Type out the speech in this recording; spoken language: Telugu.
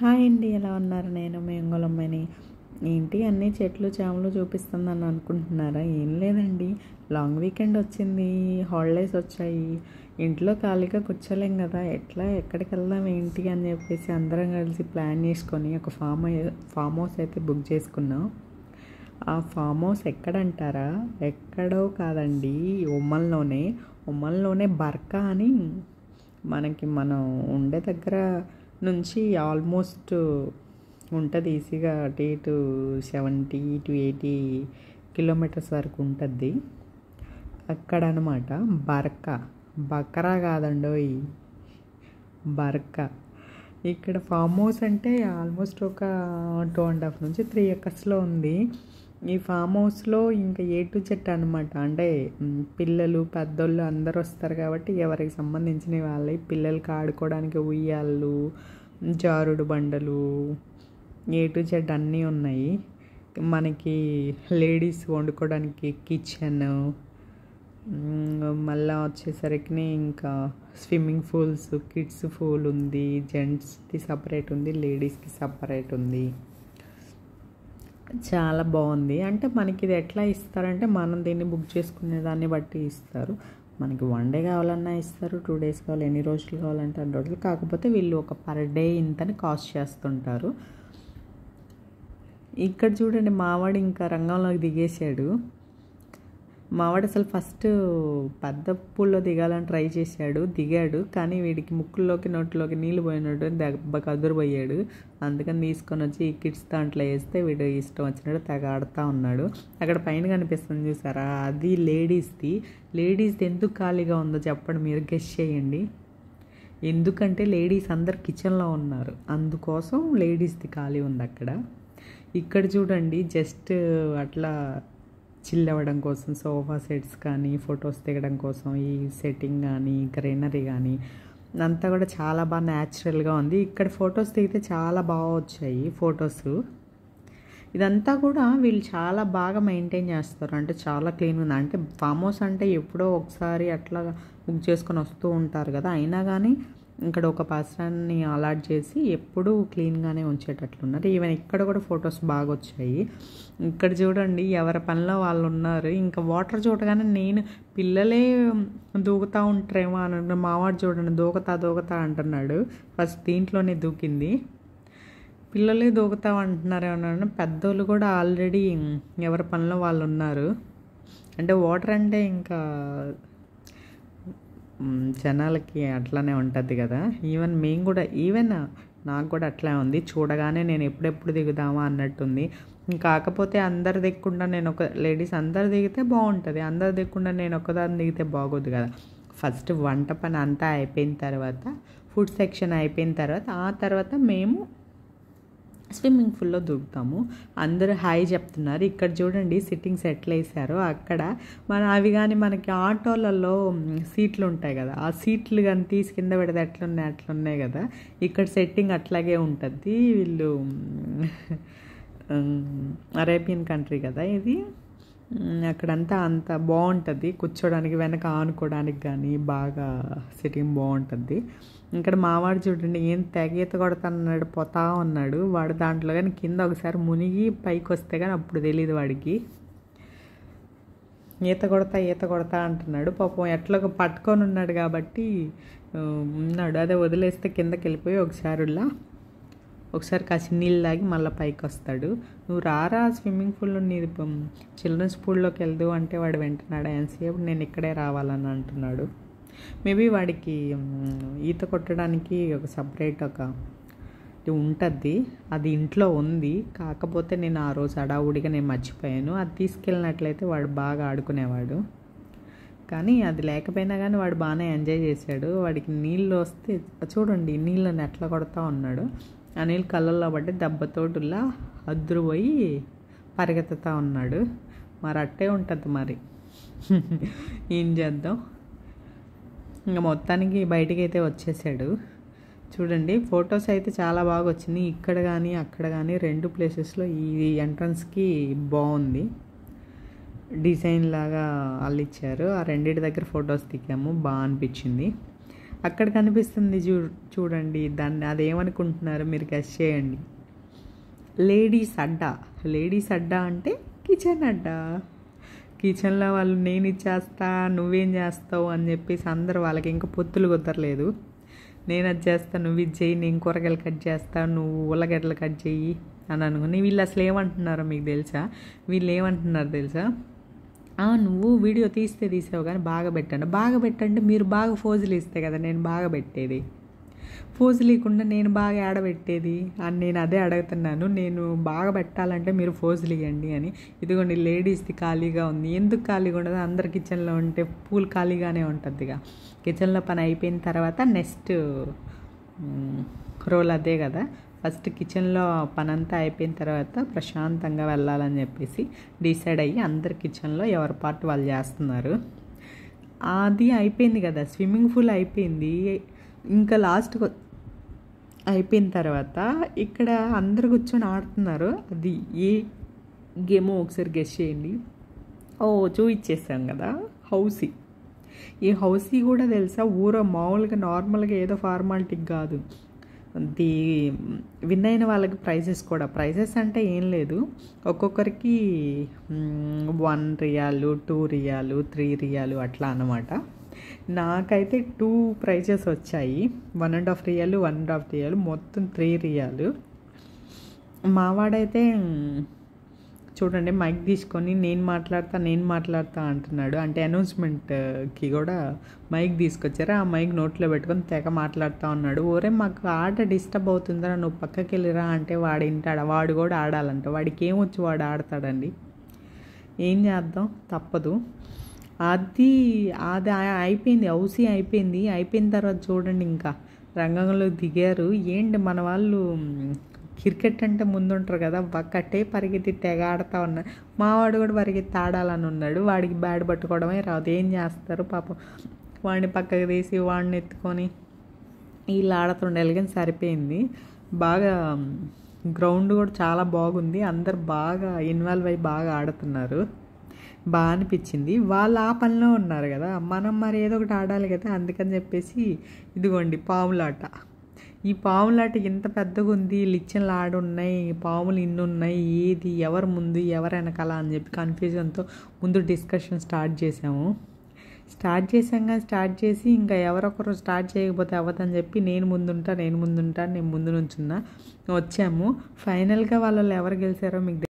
హాయ్ అండి, ఎలా ఉన్నారు? నేను మీ ఒంగోలమ్మని. ఏంటి అన్ని చెట్లు చేమలు చూపిస్తుందని అనుకుంటున్నారా? ఏం లేదండి, లాంగ్ వీకెండ్ వచ్చింది, హాలిడేస్ వచ్చాయి, ఇంట్లో ఖాళీగా కూర్చోలేం కదా, ఎక్కడికి వెళ్దాం ఏంటి అని చెప్పేసి అందరం కలిసి ప్లాన్ చేసుకొని ఒక ఫామ్ హౌస్ అయితే బుక్ చేసుకున్నాం. ఆ ఫామ్ హౌస్ ఎక్కడంటారా? ఎక్కడో కాదండి, ఉమ్మల్లోనే బర్కా అని. మనం ఉండే దగ్గర నుంచి ఆల్మోస్ట్ ఉంటుంది ఈజీగా అటు ఇటు 70 to 80 కిలోమీటర్స్ వరకు ఉంటుంది అక్కడ అనమాట. బకరా కాదండోయ్, బర్కా. ఇక్కడ ఫామ్ హౌస్ అంటే ఆల్మోస్ట్ ఒక 2.5 నుంచి 3 acresలో ఉంది. ఈ ఫామ్ హౌస్లో ఇంకా ఏ టు జెడ్ అనమాట. అంటే పిల్లలు పెద్దోళ్ళు అందరు వస్తారు కాబట్టి ఎవరికి సంబంధించిన వాళ్ళే, పిల్లలకి ఆడుకోవడానికి ఉయ్యాళ్ళు, జారుడు బండలు, ఏ టు జెడ్ అన్నీ ఉన్నాయి. మనకి లేడీస్ వండుకోవడానికి కిచెన్, మళ్ళీ వచ్చేసరికి ఇంకా స్విమ్మింగ్ పూల్స్, కిడ్స్ పూల్ ఉంది, జెంట్స్కి సపరేట్ ఉంది, లేడీస్కి సపరేట్ ఉంది. చాలా బాగుంది. అంటే మనకి ఇది ఎట్లా ఇస్తారంటే, మనం దీన్ని బుక్ చేసుకునే దాన్ని బట్టి ఇస్తారు. మనకి 1 day కావాలన్నా ఇస్తారు, 2 days కావాలి, ఎన్ని రోజులు కావాలంటే అన్ని రోజులు. కాకపోతే వీళ్ళు ఒక పర్ డే ఇంతని కాస్ట్ చేస్తుంటారు. ఇక్కడ చూడండి, మావాడు ఇంకా రంగంలోకి దిగేశాడు. మావాడు అసలు ఫస్ట్ పెద్ద పూల్లో దిగాలని ట్రై చేశాడు, దిగాడు. కానీ వీడికి ముక్కుల్లోకి నోట్లోకి నీళ్ళు పోయినట్టు దెబ్బకి అదురుపోయాడు. అందుకని తీసుకొని వచ్చి ఈ కిడ్స్ దాంట్లో వేస్తే వీడు ఇష్టం వచ్చినట్టు తెగ ఆడుతూ ఉన్నాడు. అక్కడ పైన కనిపిస్తుంది చూసారా, అది లేడీస్ది. ఎందుకు ఖాళీగా ఉందో చెప్పండి, మీరు గెస్ చేయండి. ఎందుకంటే లేడీస్ అందరు కిచెన్లో ఉన్నారు, అందుకోసం లేడీస్ది ఖాళీ ఉంది అక్కడ. ఇక్కడ చూడండి, జస్ట్ అట్లా చిల్ అవ్వడం కోసం సోఫా సెట్స్ కానీ, ఫొటోస్ దిగడం కోసం ఈ సెట్టింగ్ కానీ, గ్రీనరీ కానీ అంతా కూడా చాలా బాగా న్యాచురల్గా ఉంది. ఇక్కడ ఫొటోస్ దిగితే చాలా బాగా వచ్చాయి ఫొటోస్. ఇదంతా కూడా వీళ్ళు చాలా బాగా మెయింటైన్ చేస్తారు, అంటే చాలా క్లీన్ ఉంది. అంటే ఫామ్ హౌస్ అంటే ఎప్పుడో ఒకసారి అట్లా బుక్ చేసుకొని వస్తూ ఉంటారు కదా, అయినా కానీ ఇక్కడ ఒక పర్సన్ని అలాట్ చేసి ఎప్పుడూ క్లీన్గానే ఉంచేటట్లున్నారు. ఈవెన్ ఇక్కడ కూడా ఫొటోస్ బాగా వచ్చాయి. ఇక్కడ చూడండి, ఎవరి పనిలో వాళ్ళు ఉన్నారు. ఇంకా వాటర్ చూడగానే నేను పిల్లలే దూకుతూ ఉంటారేమో అని, మావాడు చూడండి దూకతా అంటున్నాడు. ఫస్ట్ దీంట్లోనే దూకింది. పిల్లలే దూకుతావు అంటున్నారేమో, పెద్దోళ్ళు కూడా ఆల్రెడీ ఎవరి పనిలో వాళ్ళు ఉన్నారు. అంటే వాటర్ అంటే ఇంకా జనాలకి అట్లానే ఉంటుంది కదా. ఈవెన్ నాకు కూడా అట్లా ఉంది. చూడగానే నేను ఎప్పుడెప్పుడు దిగుదామా అన్నట్టుంది. కాకపోతే అందరు దిగకుండా లేడీస్ అందరు దిగితే బాగుంటుంది, అందరు దిగకుండా నేను ఒకదాన్ని దిగితే బాగోదు కదా. ఫస్ట్ వంట పని అంతా అయిపోయిన తర్వాత, ఫుడ్ సెక్షన్ అయిపోయిన తర్వాత, ఆ తర్వాత మేము స్విమ్మింగ్ పూల్లో దూకుతాము. అందరూ హాయ్ చెప్తున్నారు. ఇక్కడ చూడండి సిట్టింగ్స్ ఎట్లా వేసారో. అక్కడ అవి కానీ మనకి ఆటోలలో సీట్లు ఉంటాయి కదా, ఆ సీట్లు కానీ తీసి కింద పెడితే అట్లున్నాయి కదా, ఇక్కడ సెట్టింగ్ అట్లాగే ఉంటుంది. వీళ్ళు అరేబియన్ కంట్రీ కదా ఇది. అక్కడంతా అంత బాగుంటుంది కూర్చోడానికి, వెనక ఆనుకోవడానికి కానీ బాగా సిట్టింగ్ బాగుంటుంది. ఇక్కడ మావాడు చూడండి ఏం తెగ కొడతానన్నాడు, పోతా ఉన్నాడు వాడు దాంట్లో. కానీ కింద ఒకసారి మునిగి పైకి వస్తే కానీ అప్పుడు తెలియదు వాడికి. ఈత కొడతా అంటున్నాడు. పాపం ఎట్లా పట్టుకొని ఉన్నాడు కాబట్టి ఉన్నాడు. అదే వదిలేస్తే కిందకి వెళ్ళిపోయి ఒకసారి కాసి నీళ్ళు తాగి మళ్ళీ పైకి వస్తాడు. నువ్వు రారా స్విమ్మింగ్ పూల్లో, నీది చిల్డ్రన్స్ పూల్లోకి వెళ్దు అంటే వాడు వెంటనాడు. ఎంతసేపు నేను ఇక్కడే రావాలని అంటున్నాడు. మేబీ వాడికి ఈత కొట్టడానికి ఒక సపరేట్ ఉంటుంది, అది ఇంట్లో ఉంది. కాకపోతే నేను ఆ రోజు అడావుడిగా నేను మర్చిపోయాను. అది తీసుకెళ్ళినట్లయితే వాడు బాగా ఆడుకునేవాడు. కానీ అది లేకపోయినా కానీ వాడు బాగానే ఎంజాయ్ చేశాడు. వాడికి నీళ్ళు వస్తే చూడండి, నీళ్ళని ఎట్లా కొడతా ఉన్నాడు. ఆ నీళ్ళు కళ్ళల్లో పట్టి దెబ్బతోటులా అద్దురుపోయి పరిగెత్తుతూ ఉన్నాడు. మరి అట్టే ఉంటుంది మరి, ఏం చేద్దాం. ఇంకా మొత్తానికి బయటికి అయితే వచ్చేసాడు. చూడండి ఫొటోస్ అయితే చాలా బాగా వచ్చినాయి. ఇక్కడ కానీ అక్కడ కానీ 2 ప్లేసెస్లో ఈ ఎంట్రన్స్కి బాగుంది, డిజైన్ లాగా అల్లిచ్చారు. ఆ రెండింటి దగ్గర ఫొటోస్ దిగాము, బాగా అనిపించింది. అక్కడ కనిపిస్తుంది చూడండి దాన్ని, అదేమనుకుంటున్నారు మీరు గెస్ చేయండి. లేడీస్ అడ్డా అంటే కిచెన్ అడ్డా. కిచెన్లో వాళ్ళు నేను ఇచ్చేస్తా నువ్వేం చేస్తావు అని చెప్పేసి అందరూ వాళ్ళకి ఇంకా పొత్తులు కుదరలేదు. నేను అది చేస్తా నువ్వు ఇది చెయ్యి, నేను కూరగాయలు కట్ చేస్తా నువ్వు ఉల్లగడ్డలు కట్ చెయ్యి అని అనుకుని వీళ్ళు అసలు ఏమంటున్నారో మీకు తెలుసా? వీళ్ళు ఏమంటున్నారు తెలుసా? నువ్వు వీడియో తీసావు కానీ బాగా పెట్టంటే మీరు బాగా ఫోజులు ఇస్తే కదా నేను బాగా పెట్టేది. ఫోజు లేకుండా నేను బాగా ఆడబెట్టేది అని నేను అదే అడుగుతున్నాను. నేను బాగా పెట్టాలంటే మీరు ఫోజులు ఇవ్వండి అని. ఇదిగోండి లేడీస్ది ఖాళీగా ఉంది. ఎందుకు ఖాళీగా ఉండదు? అందరు కిచెన్లో ఉంటే పూల్ ఖాళీగానే ఉంటుంది. ఇక కిచెన్లో పని అయిపోయిన తర్వాత నెక్స్ట్ రోల్ అదే కదా. ఫస్ట్ కిచెన్లో పని అంతా అయిపోయిన తర్వాత ప్రశాంతంగా వెళ్ళాలని చెప్పేసి డిసైడ్ అయ్యి అందరు కిచెన్లో ఎవరి పార్ట్ వాళ్ళు చేస్తున్నారు. అది అయిపోయింది కదా, స్విమ్మింగ్ పూల్ అయిపోయింది. ఇంకా లాస్ట్కి అయిపోయిన తర్వాత ఇక్కడ అందరు కూర్చొని ఆడుతున్నారు. అది ఏ గేమో ఒకసారి గెస్ చేయండి. చూపించేసాం కదా, హౌసీ. ఈ హౌసీ కూడా తెలుసా మామూలుగా నార్మల్గా ఏదో ఫార్మాలిటీకి కాదు, అది విన్ అయిన వాళ్ళకి ప్రైజెస్ అంటే ఏం లేదు, ఒక్కొక్కరికి 1 రియాలు 2 రియాలు 3 రియాలు అట్లా అన్నమాట. నాకైతే 2 ప్రైజెస్ వచ్చాయి, 1.5 రియాలు 1.5 రియాలు మొత్తం 3 రియాలు. మావాడైతే చూడండి మైక్ తీసుకొని నేను మాట్లాడతా అంటున్నాడు. అంటే అనౌన్స్మెంట్కి కూడా మైక్ తీసుకొచ్చారు. ఆ మైక్ నోట్లో పెట్టుకొని తెగ మాట్లాడుతూ ఉన్నాడు. మాకు ఆట డిస్టర్బ్ అవుతుందిరా నువ్వు పక్కకి వెళ్ళిరా అంటే వాడు వింటాడా? వాడు కూడా ఆడాలంట. వాడికి ఏమొచ్చు వాడు ఆడతాడండి. ఏం చేద్దాం, తప్పదు. అది అయిపోయింది, హౌసీ అయిపోయిన తర్వాత చూడండి ఇంకా రంగంలో దిగారు. ఏంటి మన వాళ్ళు క్రికెట్ అంటే ముందుంటారు కదా, ఒక్కటే పరిగెత్తి తెగ ఆడుతూ ఉన్నారు. మావాడు కూడా పరిగెత్తి ఆడాలని ఉన్నాడు. వాడికి బ్యాట్ పట్టుకోవడమే రాదు. ఏం చేస్తారు పాపం, వాడిని పక్కకు తీసి వాడిని ఎత్తుకొని వీళ్ళు ఆడుతుండాలి. కానీ సరిపోయింది. బాగా గ్రౌండ్ కూడా చాలా బాగుంది. అందరు బాగా ఇన్వాల్వ్ అయ్యి బాగా ఆడుతున్నారు. బాగా అనిపించింది. వాళ్ళు ఆ పనిలో ఉన్నారు కదా, మనం మరి ఏదో ఒకటి ఆడాలి కదా, అందుకని చెప్పేసి ఇదిగోండి పాములాట. ఈ పాములాట ఎంత పెద్దగా ఉంది, లిచ్చన్లు ఆడున్నాయి, పాములు ఇన్ని ఉన్నాయి, ఏది ఎవరు ముందు ఎవరు వెనకాల అని చెప్పి కన్ఫ్యూజన్తో ముందు డిస్కషన్ స్టార్ట్ చేసి ఇంకా ఎవరొకరు స్టార్ట్ చేయకపోతే అవ్వదని చెప్పి నేను ముందు నుంచున్నా. వచ్చాము. ఫైనల్గా వాళ్ళు ఎవరు గెలిచారో మీకు